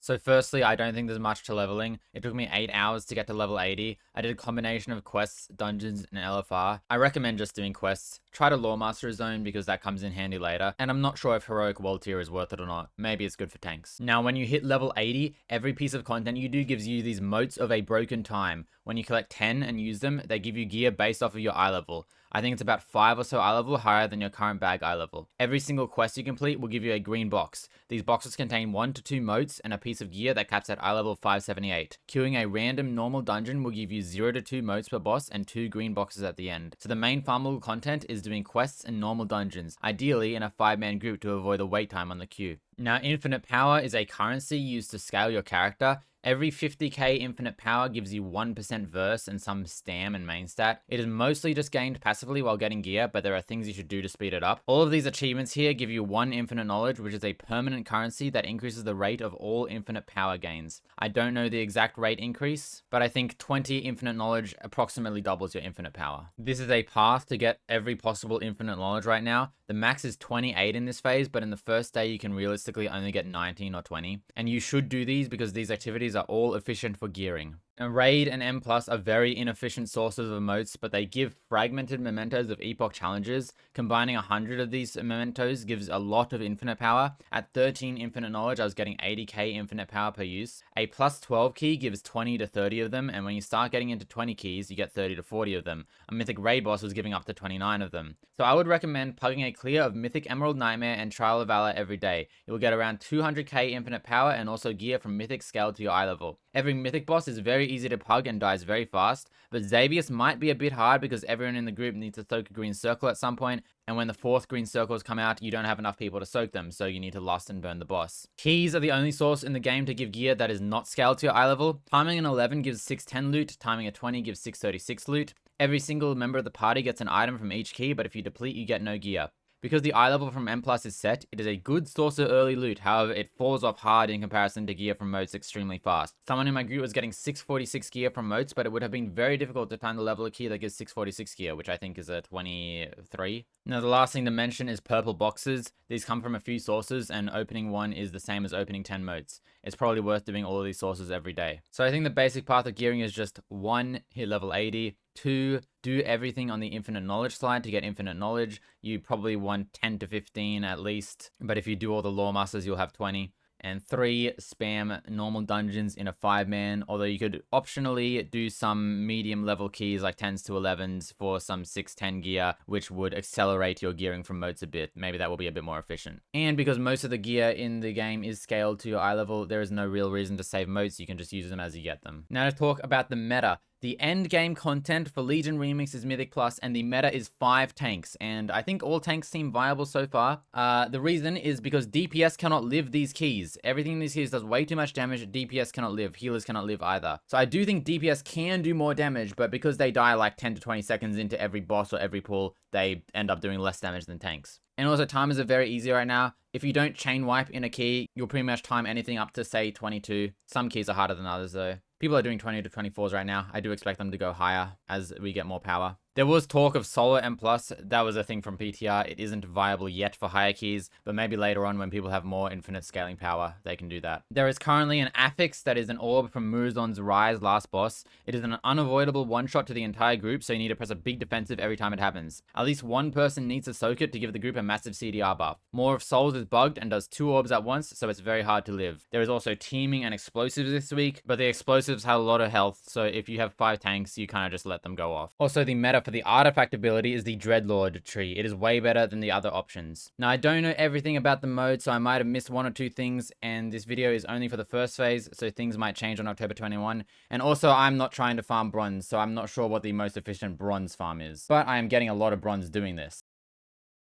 So firstly, I don't think there's much to leveling. It took me 8 hours to get to level 80. I did a combination of quests, dungeons, and LFR. I recommend just doing quests. Try to Lore Master Zone because that comes in handy later. And I'm not sure if Heroic World Tier is worth it or not. Maybe it's good for tanks. Now, when you hit level 80, every piece of content you do gives you these Motes of a Broken Time. When you collect 10 and use them, they give you gear based off of your eye level. I think it's about 5 or so eye level higher than your current bag eye level. Every single quest you complete will give you a green box. These boxes contain 1 to 2 motes and a piece of gear that caps at eye level 578. Queuing a random normal dungeon will give you 0 to 2 motes per boss and 2 green boxes at the end. So the main farmable content is doing quests and normal dungeons, ideally in a 5-man group to avoid the wait time on the queue. Now, infinite power is a currency used to scale your character. Every 50k infinite power gives you 1% verse and some stam and main stat. It is mostly just gained passively while getting gear, but there are things you should do to speed it up. All of these achievements here give you 1 infinite knowledge, which is a permanent currency that increases the rate of all infinite power gains. I don't know the exact rate increase, but I think 20 infinite knowledge approximately doubles your infinite power. This is a path to get every possible infinite knowledge right now. The max is 28 in this phase, but in the first day you can realistically only get 19 or 20. And you should do these because these activities are all efficient for gearing. And Raid and M Plus are very inefficient sources of emotes, but they give fragmented mementos of epoch challenges. Combining 100 of these mementos gives a lot of infinite power. At 13 infinite knowledge, I was getting 80k infinite power per use. A plus 12 key gives 20 to 30 of them, and when you start getting into 20 keys, you get 30 to 40 of them. A Mythic Raid boss was giving up to 29 of them. So I would recommend plugging a clear of Mythic Emerald Nightmare and Trial of Valor every day. You will get around 200k infinite power and also gear from Mythic scale to your eye level. Every Mythic boss is very easy to pug and dies very fast, but Xavius might be a bit hard because everyone in the group needs to soak a green circle at some point, and when the 4th green circles come out, you don't have enough people to soak them, so you need to lust and burn the boss. Keys are the only source in the game to give gear that is not scaled to your eye level. Timing an 11 gives 610 loot, timing a 20 gives 636 loot. Every single member of the party gets an item from each key, but if you deplete, you get no gear. Because the eye level from M Plus is set, it is a good source of early loot, however it falls off hard in comparison to gear from motes extremely fast. Someone in my group was getting 646 gear from motes, but it would have been very difficult to find the level of key that gives 646 gear, which I think is a 23. Now the last thing to mention is purple boxes. These come from a few sources, and opening one is the same as opening 10 motes. It's probably worth doing all of these sources every day. So I think the basic path of gearing is just 1, hit level 80, 2, do everything on the infinite knowledge slide to get infinite knowledge. You probably want 10 to 15 at least, but if you do all the lore masters, you'll have 20. And 3, spam normal dungeons in a 5-man, although you could optionally do some medium level keys like 10s to 11s for some 610 gear, which would accelerate your gearing from motes a bit. Maybe that will be a bit more efficient. And because most of the gear in the game is scaled to your eye level, there is no real reason to save motes. You can just use them as you get them. Now to talk about the meta. The end game content for Legion Remix is Mythic Plus, and the meta is 5 tanks, and I think all tanks seem viable so far. The reason is because DPS cannot live these keys. Everything in these keys does way too much damage, DPS cannot live, healers cannot live either. So I do think DPS can do more damage, but because they die like 10 to 20 seconds into every boss or every pull, they end up doing less damage than tanks. And also, timers are very easy right now. If you don't chain wipe in a key, you'll pretty much time anything up to, say, 22. Some keys are harder than others, though. People are doing 20 to 24s right now. I do expect them to go higher as we get more power. There was talk of solo M+, that was a thing from PTR. It isn't viable yet for higher keys, but maybe later on when people have more infinite scaling power, they can do that. There is currently an affix that is an orb from Muruzon's Rise last boss. It is an unavoidable one-shot to the entire group, so you need to press a big defensive every time it happens. At least one person needs to soak it to give the group a massive CDR buff. More of Souls is bugged and does 2 orbs at once, so it's very hard to live. There is also teaming and explosives this week, but the explosives have a lot of health, so if you have 5 tanks, you kind of just let them go off. Also, the meta for the artifact ability is the Dreadlord tree. It is way better than the other options. Now, I don't know everything about the mode, so I might have missed 1 or 2 things, and this video is only for the first phase, so things might change on October 21. And also, I'm not trying to farm bronze, so I'm not sure what the most efficient bronze farm is. But I am getting a lot of bronze doing this.